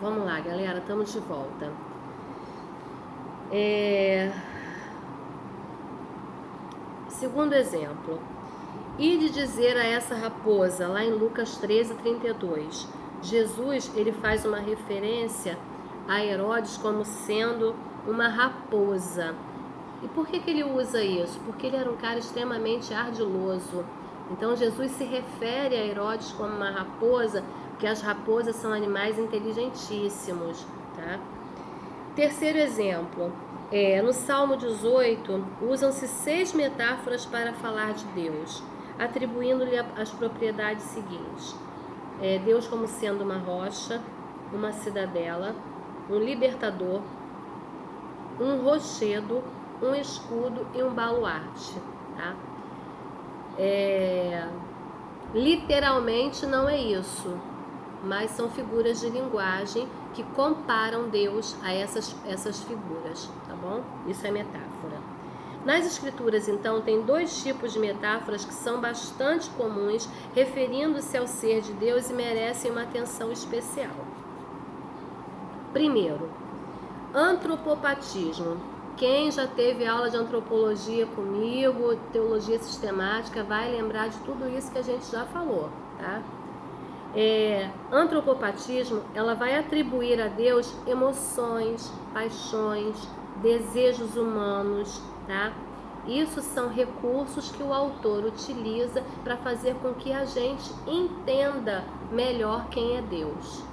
Vamos lá, galera, estamos de volta. Segundo exemplo. E de dizer a essa raposa, lá em Lucas 13:32, Jesus ele faz uma referência a Herodes como sendo uma raposa. E por que ele usa isso? Porque ele era um cara extremamente ardiloso. Então Jesus se refere a Herodes como uma raposa, porque as raposas são animais inteligentíssimos, tá? Terceiro exemplo, no Salmo 18, usam-se 6 metáforas para falar de Deus, atribuindo-lhe as propriedades seguintes. Deus como sendo uma rocha, uma cidadela, um libertador, um rochedo, um escudo e um baluarte. Tá? Literalmente não é isso, mas são figuras de linguagem que comparam Deus a essas figuras, tá bom? Isso é metáfora. Nas escrituras, então, tem 2 tipos de metáforas que são bastante comuns, referindo-se ao ser de Deus e merecem uma atenção especial. Primeiro, antropopatismo. Quem já teve aula de antropologia comigo, teologia sistemática, vai lembrar de tudo isso que a gente já falou, tá? Antropopatismo, ela vai atribuir a Deus emoções, paixões, desejos humanos, tá? Isso são recursos que o autor utiliza para fazer com que a gente entenda melhor quem é Deus.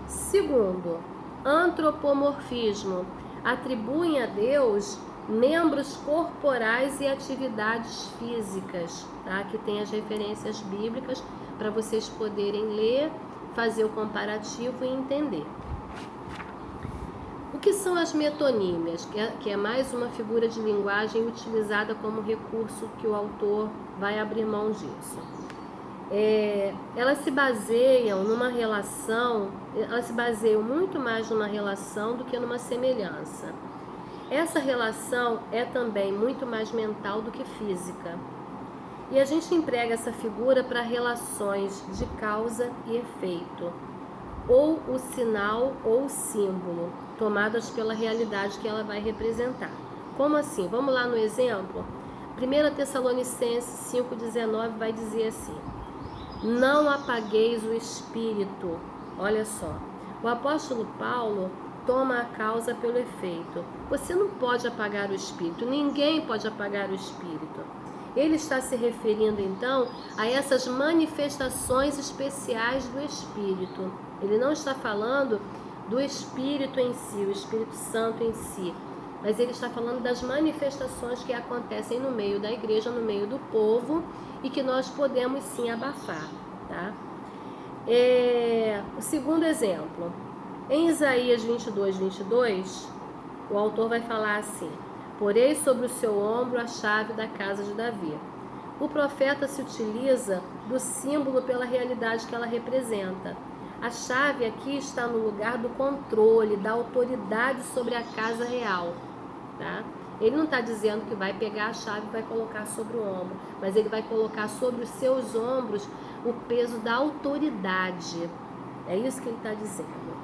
Segundo, antropomorfismo, atribuem a Deus membros corporais e atividades físicas, tá? Que tem as referências bíblicas para vocês poderem ler, fazer o comparativo e entender. O que são as metonímias? Que é mais uma figura de linguagem utilizada como recurso que o autor vai abrir mão disso. Elas se baseiam numa relação, elas se baseiam muito mais numa relação do que numa semelhança. Essa relação é também muito mais mental do que física. E a gente emprega essa figura para relações de causa e efeito, ou o sinal ou o símbolo, tomadas pela realidade que ela vai representar. Como assim? Vamos lá no exemplo? 1 Tessalonicenses 5,19 vai dizer assim: não apagueis o espírito. Olha só, o apóstolo Paulo toma a causa pelo efeito. Você não pode apagar o espírito, ninguém pode apagar o espírito. Ele está se referindo então a essas manifestações especiais do espírito. Ele não está falando do espírito em si, o Espírito Santo em si, mas ele está falando das manifestações que acontecem no meio da igreja, no meio do povo, e que nós podemos sim abafar, tá? O segundo exemplo, em Isaías 22:22, o autor vai falar assim: porei sobre o seu ombro a chave da casa de Davi. O profeta se utiliza do símbolo pela realidade que ela representa. A chave aqui está no lugar do controle, da autoridade sobre a casa real, tá? Ele não está dizendo que vai pegar a chave e vai colocar sobre o ombro, mas ele vai colocar sobre os seus ombros o peso da autoridade. É isso que ele está dizendo.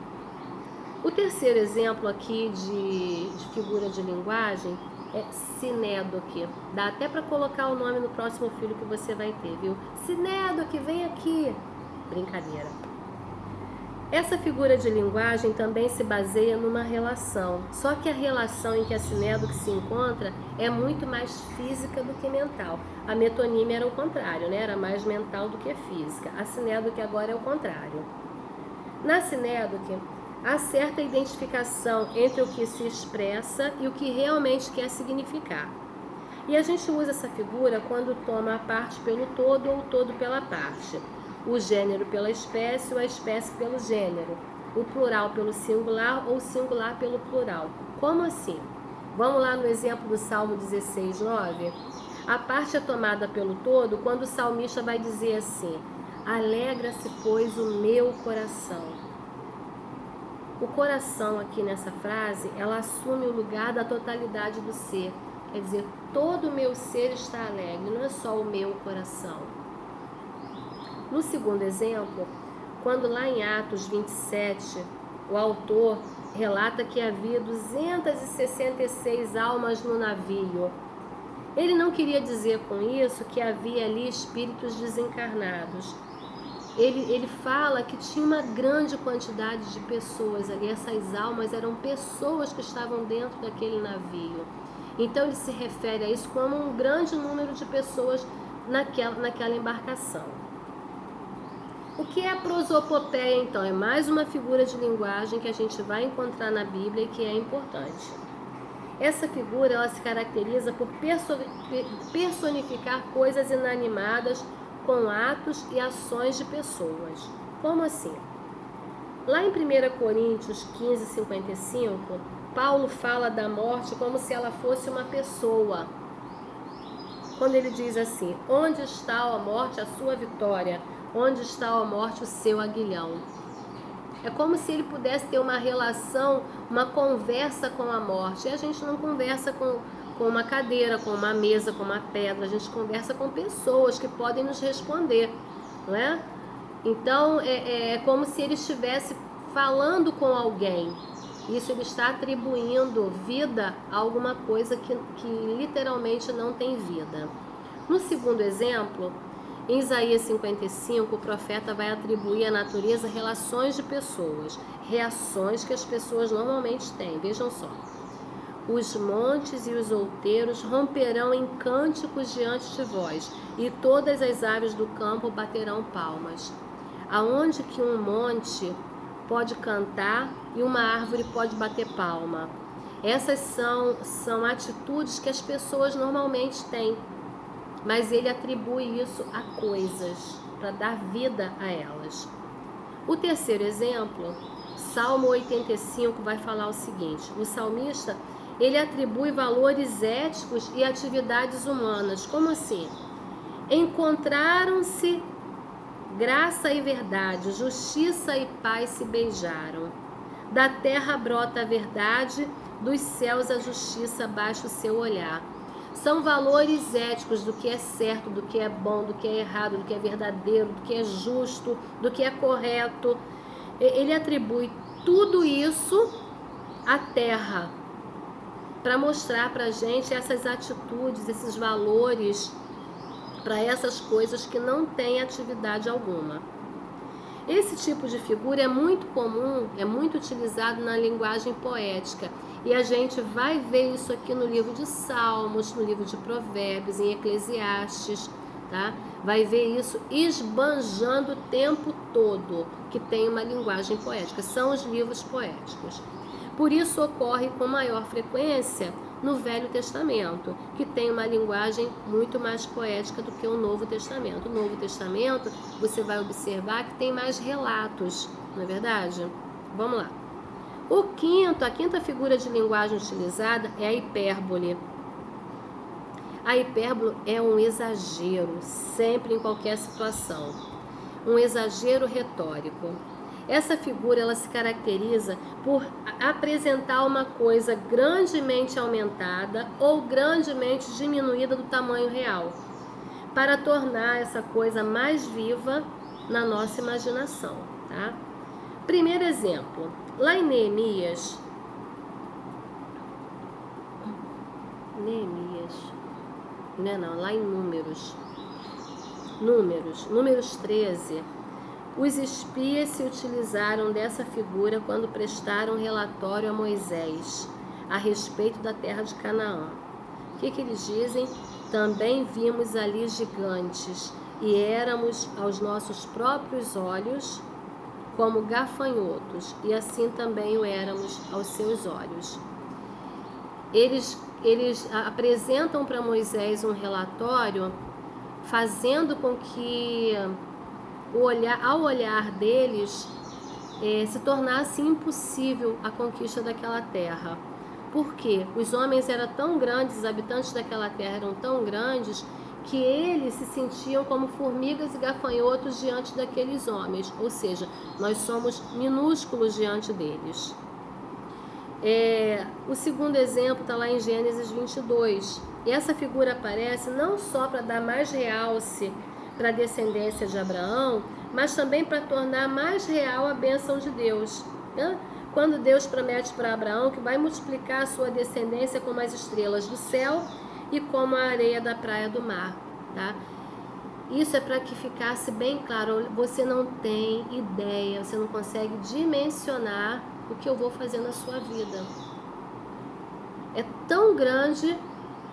O terceiro exemplo aqui de figura de linguagem é sinédoque. Dá até para colocar o nome no próximo filho que você vai ter, viu? Sinédoque, vem aqui. Brincadeira. Essa figura de linguagem também se baseia numa relação, só que a relação em que a sinédoque se encontra é muito mais física do que mental. A metonímia era o contrário, né? Era mais mental do que física. A sinédoque agora é o contrário. Na sinédoque, há certa identificação entre o que se expressa e o que realmente quer significar. E a gente usa essa figura quando toma a parte pelo todo ou o todo pela parte. O gênero pela espécie ou a espécie pelo gênero, o plural pelo singular ou o singular pelo plural. Como assim? Vamos lá no exemplo do Salmo 16:9. A parte é tomada pelo todo quando o salmista vai dizer assim: alegra-se, pois, o meu coração. O coração aqui nessa frase, ela assume o lugar da totalidade do ser. Quer dizer, todo o meu ser está alegre, não é só o meu coração. No segundo exemplo, quando lá em Atos 27, o autor relata que havia 266 almas no navio. Ele não queria dizer com isso que havia ali espíritos desencarnados. Ele fala que tinha uma grande quantidade de pessoas ali. Essas almas eram pessoas que estavam dentro daquele navio. Então ele se refere a isso como um grande número de pessoas naquela embarcação. O que é a prosopopeia, então? É mais uma figura de linguagem que a gente vai encontrar na Bíblia e que é importante. Essa figura ela se caracteriza por personificar coisas inanimadas com atos e ações de pessoas. Como assim? Lá em 1 Coríntios 15, 55, Paulo fala da morte como se ela fosse uma pessoa. Quando ele diz assim: onde está a morte, a sua vitória? Onde está a morte, o seu aguilhão? É como se ele pudesse ter uma relação, uma conversa com a morte. E a gente não conversa com uma cadeira, com uma mesa, com uma pedra. A gente conversa com pessoas que podem nos responder, não é? Então, é como se ele estivesse falando com alguém. Isso ele está atribuindo vida a alguma coisa que literalmente não tem vida. No segundo exemplo, em Isaías 55, o profeta vai atribuir à natureza relações de pessoas, reações que as pessoas normalmente têm. Vejam só. Os montes e os outeiros romperão em cânticos diante de vós, e todas as aves do campo baterão palmas. Aonde que um monte pode cantar e uma árvore pode bater palma? Essas são atitudes que as pessoas normalmente têm. Mas ele atribui isso a coisas, para dar vida a elas. O terceiro exemplo, Salmo 85, vai falar o seguinte: o salmista, ele atribui valores éticos e atividades humanas. Como assim? Encontraram-se graça e verdade, justiça e paz se beijaram. Da terra brota a verdade, dos céus a justiça baixa o seu olhar. São valores éticos do que é certo, do que é bom, do que é errado, do que é verdadeiro, do que é justo, do que é correto. Ele atribui tudo isso à terra para mostrar para a gente essas atitudes, esses valores, para essas coisas que não têm atividade alguma. Esse tipo de figura é muito comum, é muito utilizado na linguagem poética. E a gente vai ver isso aqui no livro de Salmos, no livro de Provérbios, em Eclesiastes, tá? Vai ver isso esbanjando o tempo todo, que tem uma linguagem poética. São os livros poéticos. Por isso ocorre com maior frequência no Velho Testamento, que tem uma linguagem muito mais poética do que o Novo Testamento. O Novo Testamento, você vai observar que tem mais relatos, não é verdade? Vamos lá. A quinta figura de linguagem utilizada é a hipérbole. A hipérbole é um exagero, sempre em qualquer situação. Um exagero retórico. Essa figura ela se caracteriza por apresentar uma coisa grandemente aumentada ou grandemente diminuída do tamanho real, para tornar essa coisa mais viva na nossa imaginação, tá? Primeiro exemplo, lá em Neemias, lá em Números 13, os espias se utilizaram dessa figura quando prestaram relatório a Moisés a respeito da terra de Canaã. O que eles dizem? Também vimos ali gigantes e éramos aos nossos próprios olhos como gafanhotos, e assim também o éramos aos seus olhos. Eles apresentam para Moisés um relatório, fazendo com que ao olhar deles se tornasse impossível a conquista daquela terra. Por quê? Os homens eram tão grandes, os habitantes daquela terra eram tão grandes, que eles se sentiam como formigas e gafanhotos diante daqueles homens, ou seja, nós somos minúsculos diante deles. O segundo exemplo está lá em Gênesis 22, e essa figura aparece não só para dar mais realce para a descendência de Abraão, mas também para tornar mais real a bênção de Deus, né? quando Deus promete para Abraão que vai multiplicar a sua descendência como as estrelas do céu e como a areia da praia do mar, tá? Isso é para que ficasse bem claro. Você não tem ideia, você não consegue dimensionar o que eu vou fazer na sua vida. É tão grande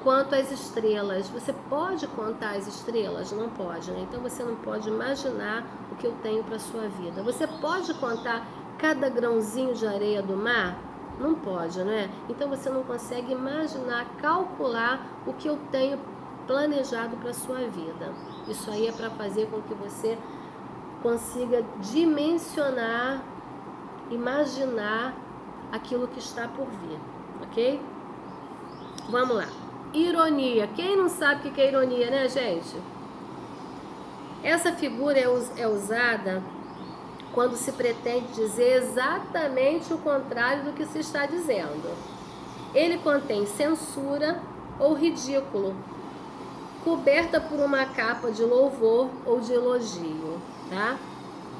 quanto as estrelas. Você pode contar as estrelas? Não pode, né? Então você não pode imaginar o que eu tenho para a sua vida. Você pode contar cada grãozinho de areia do mar? Não pode, né? Então você não consegue imaginar, calcular o que eu tenho planejado para a sua vida. Isso aí é para fazer com que você consiga dimensionar, imaginar aquilo que está por vir, ok? Vamos lá. Ironia. Quem não sabe o que é ironia, né, gente? Essa figura é usada quando se pretende dizer exatamente o contrário do que se está dizendo. Ele contém censura ou ridículo, coberta por uma capa de louvor ou de elogio, tá?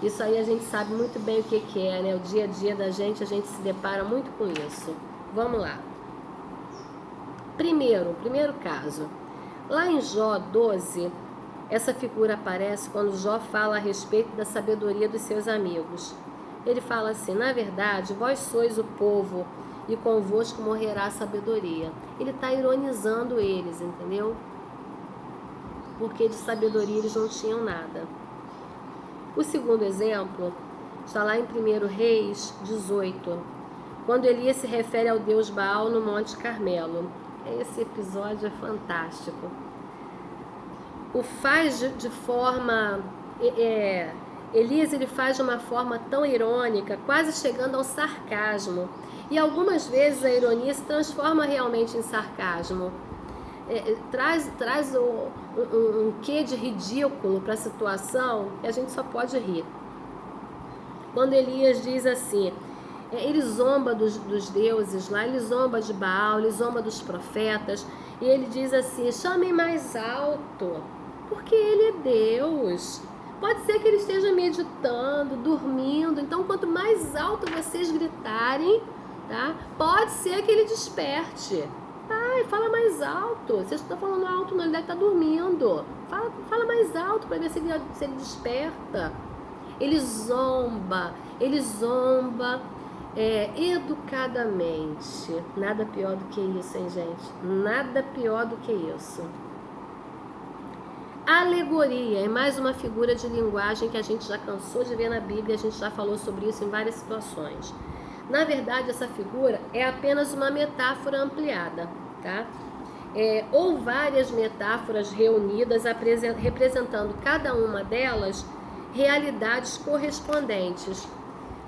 Isso aí a gente sabe muito bem o que é, né? O dia a dia da gente, a gente se depara muito com isso. Vamos lá. Primeiro caso. Lá em Jó 12, essa figura aparece quando Jó fala a respeito da sabedoria dos seus amigos. Ele fala assim: na verdade, vós sois o povo e convosco morrerá a sabedoria. Ele está ironizando eles, entendeu? Porque de sabedoria eles não tinham nada. O segundo exemplo está lá em 1 Reis 18, quando Elias se refere ao deus Baal no Monte Carmelo. Esse episódio é fantástico. O faz de forma... Elias ele faz de uma forma tão irônica, quase chegando ao sarcasmo. E algumas vezes a ironia se transforma realmente em sarcasmo. Traz um quê de ridículo para a situação que a gente só pode rir. Quando Elias diz assim, ele zomba dos deuses lá, ele zomba de Baal, ele zomba dos profetas, e ele diz assim: chamem mais alto, porque ele é Deus. Pode ser que ele esteja meditando, dormindo, então quanto mais alto vocês gritarem, tá? Pode ser que ele desperte. Ai, fala mais alto. Vocês estão falando alto, não, ele deve estar dormindo. Fala mais alto para ver se ele desperta. Ele zomba educadamente. Nada pior do que isso, hein, gente? Nada pior do que isso. Alegoria é mais uma figura de linguagem que a gente já cansou de ver na Bíblia, a gente já falou sobre isso em várias situações. Na verdade, essa figura é apenas uma metáfora ampliada, tá? Ou várias metáforas reunidas representando cada uma delas realidades correspondentes.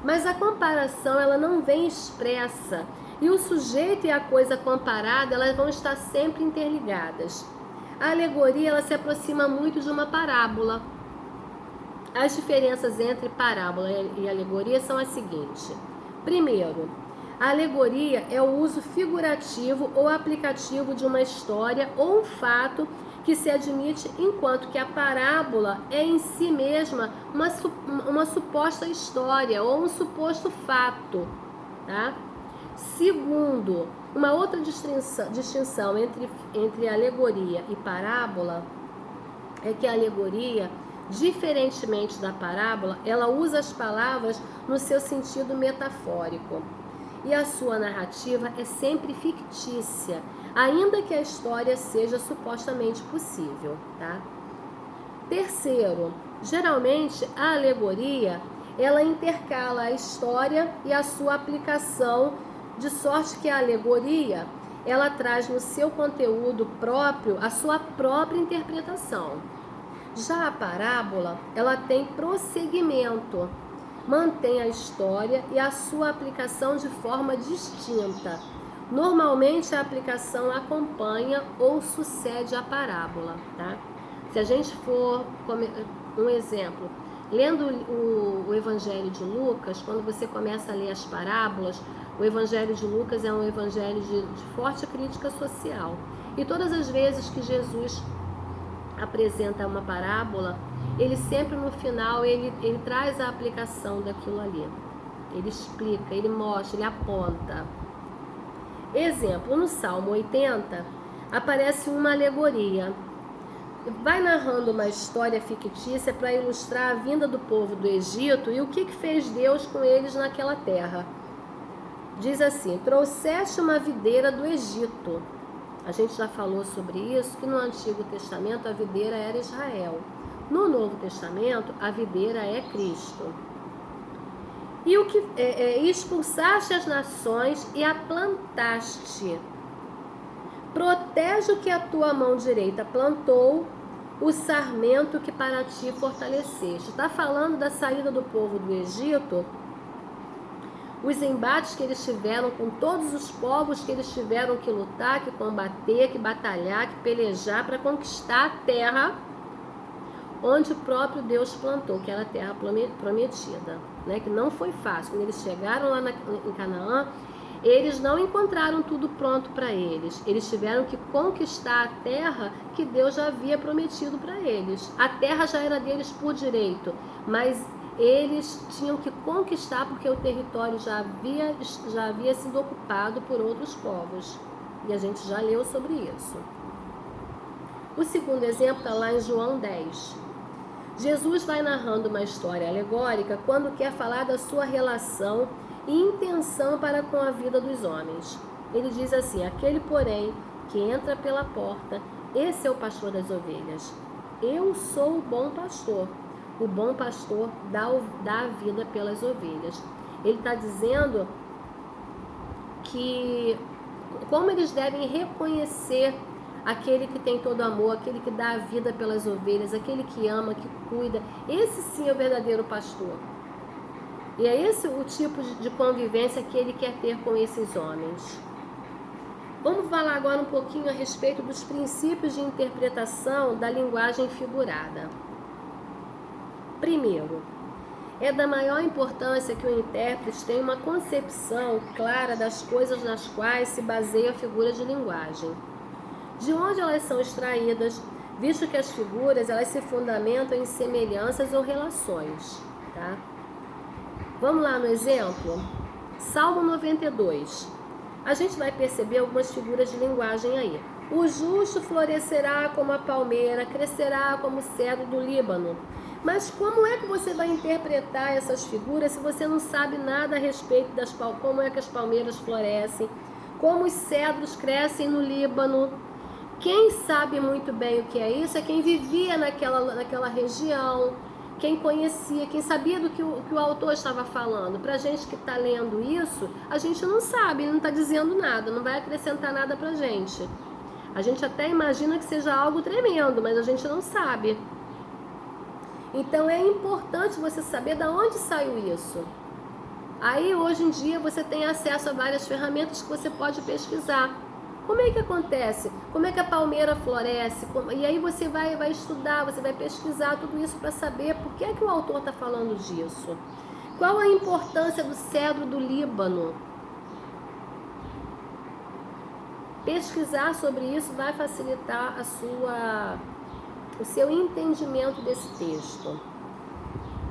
Mas a comparação ela não vem expressa e o sujeito e a coisa comparada elas vão estar sempre interligadas. A alegoria ela se aproxima muito de uma parábola. As diferenças entre parábola e alegoria são as seguintes. Primeiro, a alegoria é o uso figurativo ou aplicativo de uma história ou um fato que se admite, enquanto que a parábola é em si mesma uma suposta história ou um suposto fato, tá? Segundo, uma outra distinção entre alegoria e parábola é que a alegoria, diferentemente da parábola, ela usa as palavras no seu sentido metafórico. E a sua narrativa é sempre fictícia, ainda que a história seja supostamente possível, tá? Terceiro, geralmente a alegoria, ela intercala a história e a sua aplicação, de sorte que a alegoria, ela traz no seu conteúdo próprio a sua própria interpretação. Já a parábola, ela tem prosseguimento, mantém a história e a sua aplicação de forma distinta. Normalmente a aplicação acompanha ou sucede a parábola, tá? Se a gente for, um exemplo, lendo o Evangelho de Lucas, quando você começa a ler as parábolas, o Evangelho de Lucas é um evangelho de forte crítica social. E todas as vezes que Jesus apresenta uma parábola, ele sempre no final ele traz a aplicação daquilo ali. ele explica, ele mostra, ele aponta. Exemplo, no Salmo 80, aparece uma alegoria. Vai narrando uma história fictícia para ilustrar a vinda do povo do Egito e o que fez Deus com eles naquela terra. Diz assim: trouxeste uma videira do Egito. A gente já falou sobre isso, que no Antigo Testamento a videira era Israel. No Novo Testamento, a videira é Cristo. E o que expulsaste as nações e a plantaste. Protege o que a tua mão direita plantou, o sarmento que para ti fortaleceste. Está falando da saída do povo do Egito, os embates que eles tiveram com todos os povos que eles tiveram que lutar, que combater, que batalhar, que pelejar para conquistar a terra onde o próprio Deus plantou, que era a terra prometida, né? Que não foi fácil. Quando eles chegaram lá em Canaã, eles não encontraram tudo pronto para eles. Eles tiveram que conquistar a terra que Deus já havia prometido para eles. A terra já era deles por direito, mas eles tinham que conquistar porque o território já havia sido ocupado por outros povos. E a gente já leu sobre isso. O segundo exemplo está lá em João 10. Jesus vai narrando uma história alegórica quando quer falar da sua relação e intenção para com a vida dos homens. Ele diz assim: aquele, porém, que entra pela porta, esse é o pastor das ovelhas. Eu sou o bom pastor. O bom pastor dá a vida pelas ovelhas. Ele está dizendo que como eles devem reconhecer aquele que tem todo amor, aquele que dá a vida pelas ovelhas, aquele que ama, que cuida. Esse sim é o verdadeiro pastor. E é esse o tipo de convivência que ele quer ter com esses homens. Vamos falar agora um pouquinho a respeito dos princípios de interpretação da linguagem figurada. Primeiro, é da maior importância que o intérprete tenha uma concepção clara das coisas nas quais se baseia a figura de linguagem. De onde elas são extraídas, visto que as figuras elas se fundamentam em semelhanças ou relações. Tá? Vamos lá no exemplo? Salmo 92. A gente vai perceber algumas figuras de linguagem aí. O justo florescerá como a palmeira, crescerá como o cedro do Líbano. Mas como é que você vai interpretar essas figuras se você não sabe nada a respeito como é que as palmeiras florescem, como os cedros crescem no Líbano? Quem sabe muito bem o que é isso é quem vivia naquela região, quem conhecia, quem sabia do que o autor estava falando. Para a gente que está lendo isso, a gente não sabe, ele não está dizendo nada, não vai acrescentar nada para a gente. A gente até imagina que seja algo tremendo, mas a gente não sabe. Então é importante você saber de onde saiu isso. Aí hoje em dia você tem acesso a várias ferramentas que você pode pesquisar. Como é que acontece? Como é que a palmeira floresce? E aí você vai estudar, você vai pesquisar tudo isso para saber por que é que o autor está falando disso. Qual a importância do cedro do Líbano? Pesquisar sobre isso vai facilitar o seu entendimento desse texto.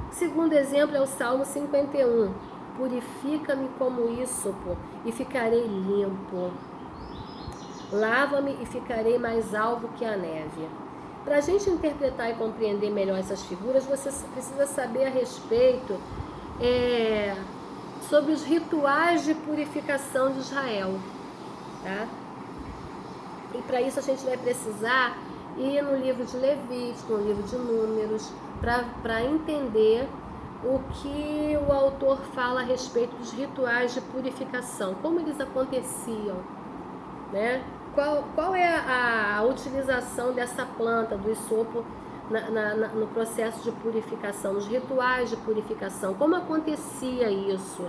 O segundo exemplo é o Salmo 51. Purifica-me como ísopo e ficarei limpo. Lava-me e ficarei mais alvo que a neve. Para a gente interpretar e compreender melhor essas figuras, você precisa saber a respeito sobre os rituais de purificação de Israel. Tá? E para isso a gente vai precisar ir no livro de Levítico, no livro de Números, para entender o que o autor fala a respeito dos rituais de purificação, como eles aconteciam, né? Qual é a utilização dessa planta, do hisopo, no processo de purificação, nos rituais de purificação, como acontecia isso?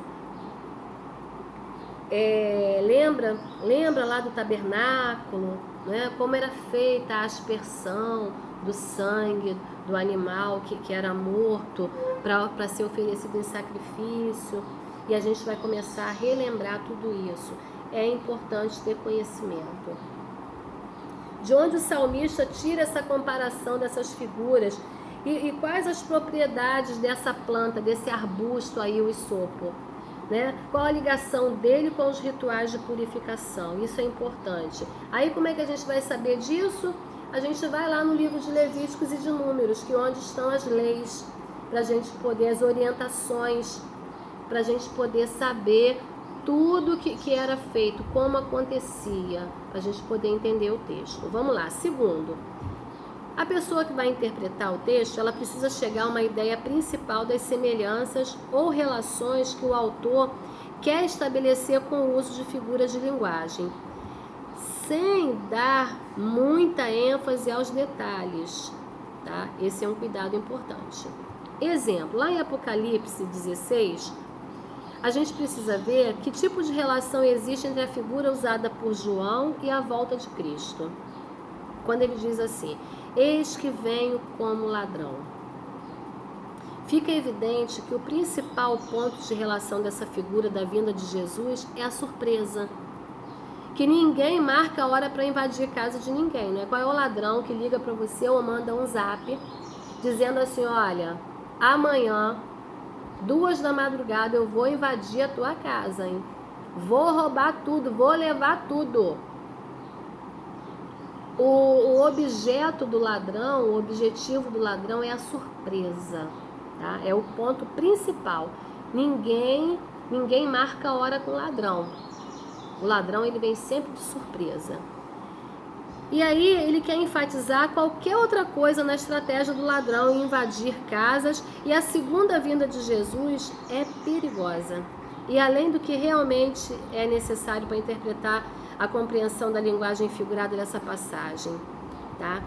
Lembra lá do tabernáculo, né? Como era feita a aspersão do sangue do animal que era morto para ser oferecido em sacrifício, e a gente vai começar a relembrar tudo isso. É importante ter conhecimento. De onde o salmista tira essa comparação dessas figuras e quais as propriedades dessa planta, desse arbusto aí, o hisopo? né? Qual a ligação dele com os rituais de purificação? Isso é importante. Aí como é que a gente vai saber disso? A gente vai lá no livro de Levíticos e de Números, que é onde estão as leis, para a gente poder, as orientações, para a gente poder saber tudo que era feito, como acontecia, para a gente poder entender o texto. Vamos lá. Segundo, a pessoa que vai interpretar o texto, ela precisa chegar a uma ideia principal das semelhanças ou relações que o autor quer estabelecer com o uso de figuras de linguagem, sem dar muita ênfase aos detalhes, tá? Esse é um cuidado importante. Exemplo, lá em Apocalipse 16, a gente precisa ver que tipo de relação existe entre a figura usada por João e a volta de Cristo. Quando ele diz assim: eis que venho como ladrão. Fica evidente que o principal ponto de relação dessa figura da vinda de Jesus é a surpresa. Que ninguém marca a hora para invadir a casa de ninguém, não é? Qual é o ladrão que liga para você ou manda um zap dizendo assim: olha, amanhã, 2 da madrugada, eu vou invadir a tua casa, hein? Vou roubar tudo, vou levar tudo. O objeto do ladrão, o objetivo do ladrão é a surpresa, tá? É o ponto principal. Ninguém marca a hora com o ladrão. O ladrão, ele vem sempre de surpresa. E aí ele quer enfatizar qualquer outra coisa na estratégia do ladrão em invadir casas, e a segunda vinda de Jesus é perigosa. E além do que realmente é necessário para interpretar a compreensão da linguagem figurada dessa passagem, tá?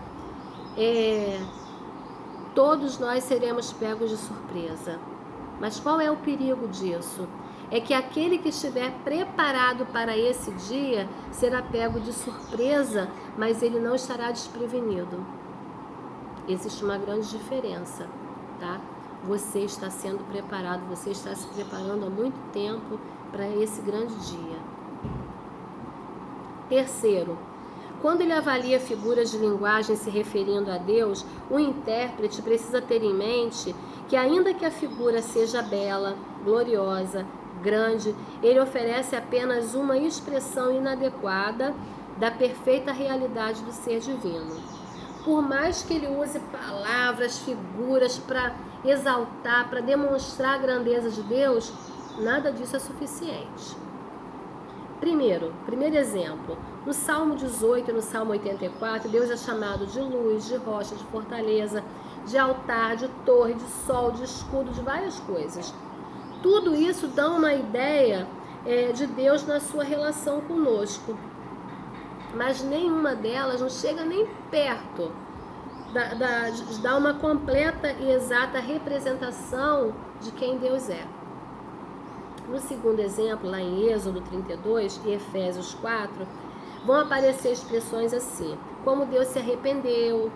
Todos nós seremos pegos de surpresa. Mas qual é o perigo disso? É que aquele que estiver preparado para esse dia será pego de surpresa, mas ele não estará desprevenido. Existe uma grande diferença, tá? Você está sendo preparado, você está se preparando há muito tempo para esse grande dia. Terceiro, quando ele avalia figuras de linguagem se referindo a Deus, o intérprete precisa ter em mente que, ainda que a figura seja bela, gloriosa, grande, ele oferece apenas uma expressão inadequada da perfeita realidade do ser divino. Por mais que ele use palavras, figuras para exaltar, para demonstrar a grandeza de Deus, nada disso é suficiente. Primeiro exemplo, no Salmo 18 e no Salmo 84, Deus é chamado de luz, de rocha, de fortaleza, de altar, de torre, de sol, de escudo, de várias coisas. Tudo isso dá uma ideia de Deus na sua relação conosco, mas nenhuma delas não chega nem perto de dar uma completa e exata representação de quem Deus é. No segundo exemplo, lá em Êxodo 32 e Efésios 4, vão aparecer expressões assim: como Deus se arrependeu,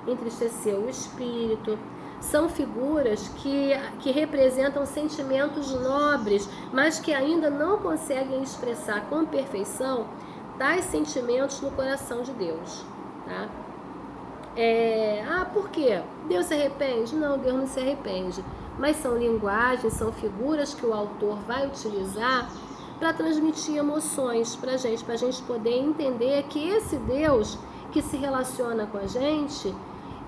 entristeceu o espírito. São figuras que representam sentimentos nobres, mas que ainda não conseguem expressar com perfeição tais sentimentos no coração de Deus, tá? Por quê? Deus se arrepende? Não, Deus não se arrepende. Mas são linguagens, são figuras que o autor vai utilizar para transmitir emoções para a gente poder entender que esse Deus que se relaciona com a gente,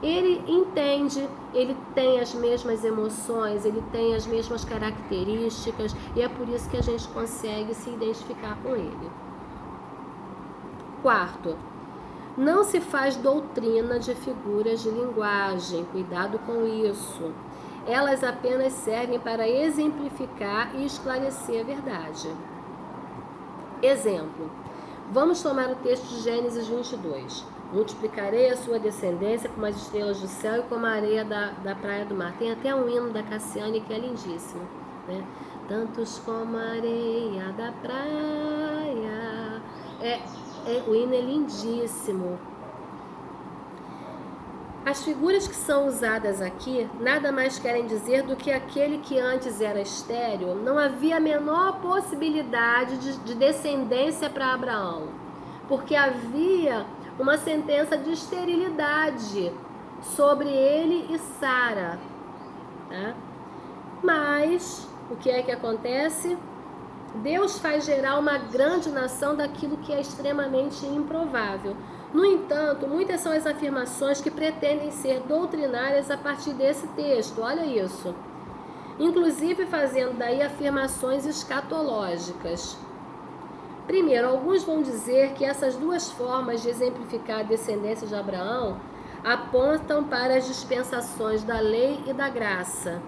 ele entende, ele tem as mesmas emoções, ele tem as mesmas características, e é por isso que a gente consegue se identificar com ele. Quarto, não se faz doutrina de figuras de linguagem, cuidado com isso. Elas apenas servem para exemplificar e esclarecer a verdade. Exemplo, vamos tomar o texto de Gênesis 22. Multiplicarei a sua descendência como as estrelas do céu e como a areia da praia do mar. Tem até um hino da Cassiane que é lindíssimo, né? Tantos como a areia da praia. O hino é lindíssimo. As figuras que são usadas aqui nada mais querem dizer do que aquele que antes era estéril, não havia a menor possibilidade de descendência para Abraão, porque havia uma sentença de esterilidade sobre ele e Sara, tá? Mas o que é que acontece? Deus faz gerar uma grande nação daquilo que é extremamente improvável. No entanto, muitas são as afirmações que pretendem ser doutrinárias a partir desse texto. Olha isso. Inclusive fazendo daí afirmações escatológicas. Primeiro, alguns vão dizer que essas duas formas de exemplificar a descendência de Abraão apontam para as dispensações da lei e da graça.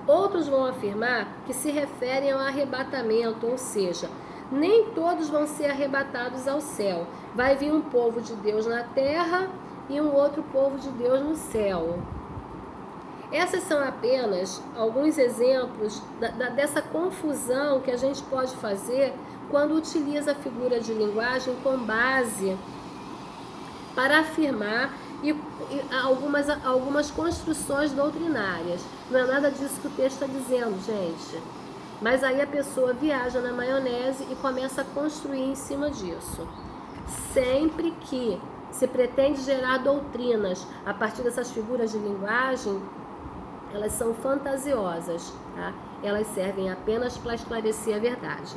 Outros vão afirmar que se referem ao arrebatamento, ou seja, nem todos vão ser arrebatados ao céu. Vai vir um povo de Deus na terra e um outro povo de Deus no céu. Essas são apenas alguns exemplos dessa confusão que a gente pode fazer quando utiliza a figura de linguagem com base para afirmar algumas construções doutrinárias. Não é nada disso que o texto está dizendo, gente. Mas aí a pessoa viaja na maionese e começa a construir em cima disso. Sempre que se pretende gerar doutrinas a partir dessas figuras de linguagem, elas são fantasiosas, tá? Elas servem apenas para esclarecer a verdade.